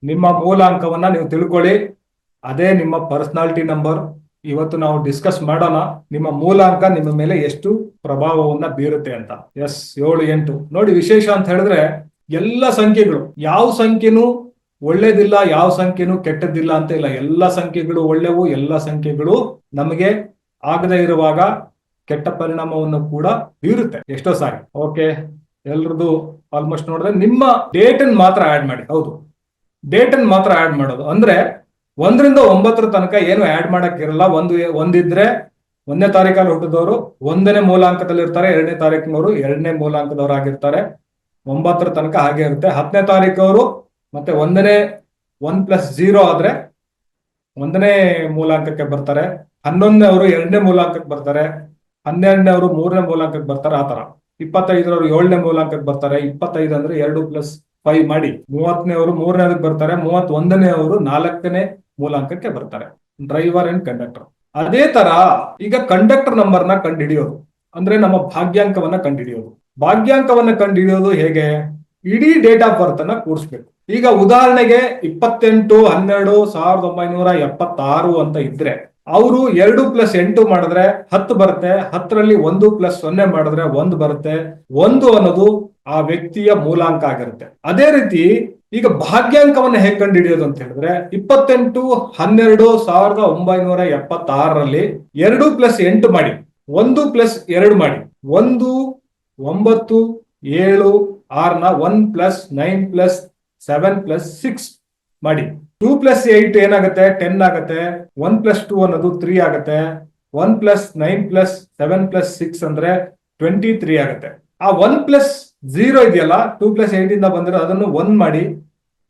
ನಿಮ್ಮ ಮೂಲಾಂಕವನ್ನ ನೀವು ತಿಳ್ಕೊಳ್ಳಿ. ಅದೇ ನಿಮ್ಮ ಪರ್ಸನಾಲಿಟಿ ನಂಬರ್. ಇವತ್ತು ನಾವು ಡಿಸ್ಕಸ್ ಮಾಡೋಣ ನಿಮ್ಮ ಮೂಲಾಂಕ ನಿಮ್ಮ ಮೇಲೆ ಎಷ್ಟು ಪ್ರಭಾವವನ್ನ ಬೀರುತ್ತೆ ಅಂತ. ಎಸ್, 7, 8 ನೋಡಿ. ವಿಶೇಷ ಅಂತ ಹೇಳಿದ್ರೆ ಎಲ್ಲ ಸಂಖ್ಯೆಗಳು, ಯಾವ ಸಂಖ್ಯೆನೂ ಒಳ್ಳೇದಿಲ್ಲ, ಯಾವ ಸಂಖ್ಯೆನೂ ಕೆಟ್ಟದ್ದಿಲ್ಲ ಅಂತ ಇಲ್ಲ. ಎಲ್ಲ ಸಂಖ್ಯೆಗಳು ಒಳ್ಳೆವು, ಎಲ್ಲ ಸಂಖ್ಯೆಗಳು ನಮಗೆ ಆಗದೆ ಇರುವಾಗ ಕೆಟ್ಟ ಪರಿಣಾಮವನ್ನು ಕೂಡ ಬೀರುತ್ತೆ ಎಷ್ಟೋ ಸಾರಿ. ಓಕೆ, ಎಲ್ರದ್ದು ಆಲ್ಮೋಸ್ಟ್ ನೋಡಿದ್ರೆ ನಿಮ್ಮ ಡೇಟ್ ಅನ್ನು ಮಾತ್ರ ಆಡ್ ಮಾಡಿ. ಹೌದು, ಡೇಟ್ ಅನ್ನು ಮಾತ್ರ ಆಡ್ ಮಾಡೋದು. ಅಂದ್ರೆ 1 ರಿಂದ 9 ತನಕ ಏನು ಆಡ್ ಮಾಡಕ್ ಇರಲ್ಲ. ಒಂದಿದ್ರೆ 1ನೇ ತಾರೀಕಲ್ಲಿ ಹುಟ್ಟಿದವರು 1ನೇ ಮೂಲಾಂಕದಲ್ಲಿ ಇರ್ತಾರೆ, 2ನೇ ತಾರೀಕಿನವರು 2ನೇ ಮೂಲಾಂಕದವರು ಆಗಿರ್ತಾರೆ. 9 ತನಕ ಹಾಗೆ ಇರುತ್ತೆ. 10ನೇ ತಾರೀಕವರು ಮತ್ತೆ 1ನೇ 1+0 ಆದ್ರೆ 1ನೇ ಮೂಲಾಂಕಕ್ಕೆ ಬರ್ತಾರೆ. 11ನೇ ಅವರು 2ನೇ ಮೂಲಾಂಕಕ್ಕೆ ಬರ್ತಾರೆ. 12ನೇ ಅವರು 3ನೇ ಮೂಲಾಂಕಕ್ಕೆ ಬರ್ತಾರೆ. ಆತರ 25ರವರು 7ನೇ ಮೂಲಾಂಕಕ್ಕೆ ಬರ್ತಾರೆ. 25 ಅಂದ್ರೆ 2+5 ಮಾಡಿ. 30ನೇ ಅವರು 3ನೇದಕ್ಕೆ ಬರ್ತಾರೆ. 31ನೇ ಅವರು 4ನೇ ಮೂಲಾಂಕಕ್ಕೆ ಬರ್ತಾರೆ. Driver and conductor. ಅದೇ ತರ ಈಗ ಕಂಡಕ್ಟರ್ ನಂಬರ್ನ ಕಂಡುಹಿಡಿಯೋದು ಅಂದ್ರೆ ನಮ್ಮ ಭಾಗ್ಯಾಂಕವನ್ನ ಕಂಡುಹಿಡಿಯೋದು. ಭಾಗ್ಯಾಂಕವನ್ನ ಕಂಡುಹಿಡಿಯೋದು ಹೇಗೆ? ಇಡೀ ಡೇಟ್ ಆಫ್ ಬರ್ತ್ ಅನ್ನ ಕೂಡಿಸ್ಬೇಕು. ಈಗ ಉದಾಹರಣೆಗೆ 28/12/1976 ಅಂತ ಇದ್ರೆ ಅವರು 2+8 ಮಾಡಿದ್ರೆ 10 ಬರುತ್ತೆ. 10ರಲ್ಲಿ 1+0 ಮಾಡಿದ್ರೆ 1 ಬರುತ್ತೆ. 1 ಅನ್ನೋದು ಆ ವ್ಯಕ್ತಿಯ ಮೂಲಾಂಕ ಆಗಿರುತ್ತೆ. ಅದೇ ರೀತಿ ಈಗ ಭಾಗ್ಯಾಂಕವನ್ನ ಹೇಗೆ ಕಂಡು ಹಿಡಿಯೋದು ಅಂತ ಹೇಳಿದ್ರೆ 28/12/1976ರಲ್ಲಿ 2+8 ಮಾಡಿ, 1+2 ಮಾಡಿ, 1, 9, 7, 6ನ 1+9+7+6 ಮಾಡಿ. 2+8 ಏನಾಗುತ್ತೆ? 10 ಆಗುತ್ತೆ. 1+2 ಅನ್ನೋದು 3 ಆಗುತ್ತೆ. 1+9+7+6 ಅಂದ್ರೆ 23 ಆಗುತ್ತೆ. ಆ 1+0 ಇದೆಯಲ್ಲ, 2+8 ಇಂದ ಬಂದಿರೋ ಅದನ್ನು 1 ಮಾಡಿ.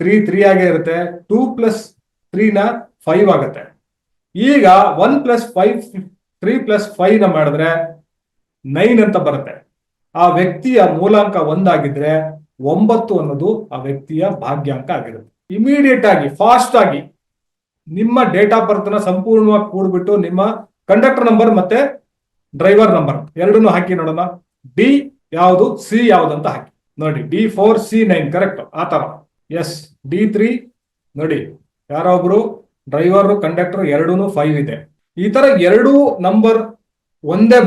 3 ಆಗೇ ಇರುತ್ತೆ. 2+3ನ 5 ಆಗುತ್ತೆ. ಈಗ 3+5 ನ ಮಾಡಿದ್ರೆ 9 ಅಂತ ಬರುತ್ತೆ. ಆ ವ್ಯಕ್ತಿಯ ಮೂಲಾಂಕ 1 ಆಗಿದ್ರೆ 9 ಅನ್ನೋದು ಆ ವ್ಯಕ್ತಿಯ ಭಾಗ್ಯಾಂಕ ಆಗಿರುತ್ತೆ. ಇಮಿಡಿಯೇಟ್ ಆಗಿ, ಫಾಸ್ಟ್ ಆಗಿ ನಿಮ್ಮ ಡೇಟ್ ಆಫ್ ಬರ್ತ್ ನ ಸಂಪೂರ್ಣವಾಗಿ ಕೂಡ್ಬಿಟ್ಟು ನಿಮ್ಮ ಕಂಡಕ್ಟರ್ ನಂಬರ್ ಮತ್ತೆ ಡ್ರೈವರ್ ನಂಬರ್ ಎರಡನ್ನು ಹಾಕಿ ನೋಡೋಣ. ಡಿ ಯಾವುದು, ಸಿ ಯಾವುದು ಅಂತ ಹಾಕಿ ನೋಡಿ. D4 C9 correct. ಆ ತರ. ಎಸ್, D3 ನೋಡಿ, ಯಾರೊಬ್ರು ಡ್ರೈವರ್ ಕಂಡಕ್ಟರ್ ಎರಡೂ 5 ಇದೆ. ಈ ತರ ಎರಡೂ ನಂಬರ್ ಒಂದೇ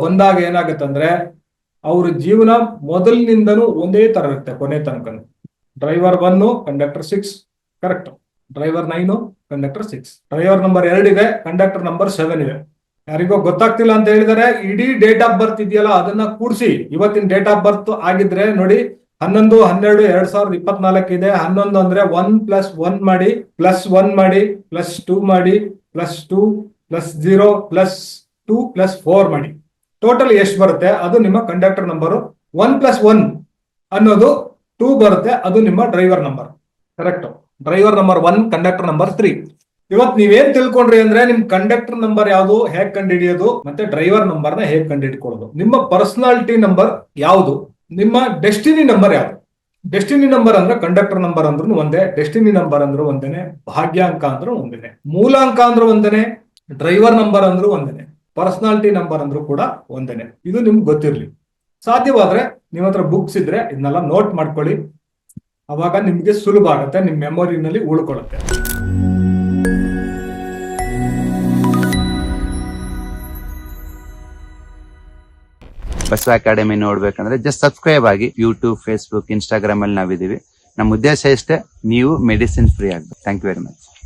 ಬಂದಾಗ ಏನಾಗುತ್ತಂದ್ರೆ ಅವ್ರ ಜೀವನ ಮೊದಲಿನಿಂದನೂ ಒಂದೇ ತರ ಇರುತ್ತೆ ಕೊನೆ ತನಕ. Driver 1, conductor 6 correct. Driver 9, conductor 6. Driver number 2 ಇದೆ, ಕಂಡಕ್ಟರ್ ನಂಬರ್ 7 ಇದೆ. ಯಾರಿಗೋ ಗೊತ್ತಾಗ್ತಿಲ್ಲ ಅಂತ ಹೇಳಿದರೆ ಇಡೀ ಡೇಟ್ ಆಫ್ ಬರ್ತ್ ಇದೆಯಲ್ಲ ಅದನ್ನ ಕೂಡಿಸಿ. ಇವತ್ತಿನ ಡೇಟ್ ಆಫ್ ಬರ್ತ್ ಆಗಿದ್ರೆ ನೋಡಿ 11/12/2024 ಇದೆ. 11 ಅಂದ್ರೆ 1+1 ಮಾಡಿ, +1 ಮಾಡಿ, +2 ಮಾಡಿ, +2 +0 +2 +4 ಮಾಡಿ. ಟೋಟಲ್ ಎಷ್ಟು ಬರುತ್ತೆ ಅದು ನಿಮ್ಮ ಕಂಡಕ್ಟರ್ ನಂಬರು. 1+1 ಅನ್ನೋದು 2 ಬರುತ್ತೆ, ಅದು ನಿಮ್ಮ driver number. Correct. Driver number 1, conductor number 3. ಇವತ್ತು ನೀವೇನ್ ತಿಳ್ಕೊಂಡ್ರಿ ಅಂದ್ರೆ ನಿಮ್ ಕಂಡಕ್ಟರ್ ನಂಬರ್ ಯಾವುದು, ಹೇಗ್ ಕಂಡುಹಿಡಿಯೋದು, ಮತ್ತೆ ಡ್ರೈವರ್ ನಂಬರ್ನ ಹೇಗ್ ಕಂಡುಹಿಡ್ಕೊಳ್ಳೋದು. ನಿಮ್ಮ ಪರ್ಸನಾಲಿಟಿ ನಂಬರ್ ಯಾವುದು, ನಿಮ್ಮ ಡೆಸ್ಟಿನಿ ನಂಬರ್ ಯಾವುದು. ಡೆಸ್ಟಿನಿ ನಂಬರ್ ಅಂದ್ರೆ ಕಂಡಕ್ಟರ್ ನಂಬರ್ ಅಂದ್ರೂ ಒಂದೇ, ಡೆಸ್ಟಿನಿ ನಂಬರ್ ಅಂದ್ರೂ ಒಂದೇನೆ, ಭಾಗ್ಯಾಂಕ ಅಂದ್ರೂ ಒಂದೇನೆ, ಮೂಲಾಂಕ ಅಂದ್ರೂ ಒಂದೇನೆ, ಡ್ರೈವರ್ ನಂಬರ್ ಅಂದ್ರೂ ಒಂದೇನೆ, ಪರ್ಸನಾಲಿಟಿ ನಂಬರ್ ಅಂದ್ರೂ ಕೂಡ ಒಂದೇನೆ. ಇದು ನಿಮ್ಗೆ ಗೊತ್ತಿರ್ಲಿ. ಸಾಧ್ಯವಾದ್ರೆ ನಿಮ್ಮ ಹತ್ರ ಬುಕ್ಸ್ ಇದ್ರೆ ಇದನ್ನೆಲ್ಲ ನೋಟ್ ಮಾಡ್ಕೊಳ್ಳಿ. ಅವಾಗ ನಿಮ್ಗೆ ಸುಲಭ ಆಗುತ್ತೆ, ನಿಮ್ ಮೆಮೊರಿನಲ್ಲಿ ಉಳ್ಕೊಳ್ಳುತ್ತೆ. ಬಸವ ಅಕಾಡೆಮಿ ನೋಡ್ಬೇಕಂದ್ರೆ ಜಸ್ಟ್ ಸಬ್ಸ್ಕ್ರೈಬ್ ಆಗಿ. ಯೂಟ್ಯೂಬ್, ಫೇಸ್ಬುಕ್, ಇನ್ಸ್ಟಾಗ್ರಾಮ್ ಅಲ್ಲಿ ನಾವಿದೀವಿ. ನಮ್ಮ ಉದ್ದೇಶ ಇಷ್ಟೇ, ನೀವು ಮೆಡಿಸಿನ್ ಫ್ರೀ ಆಗ್ಬೇಕು. Thank you very much.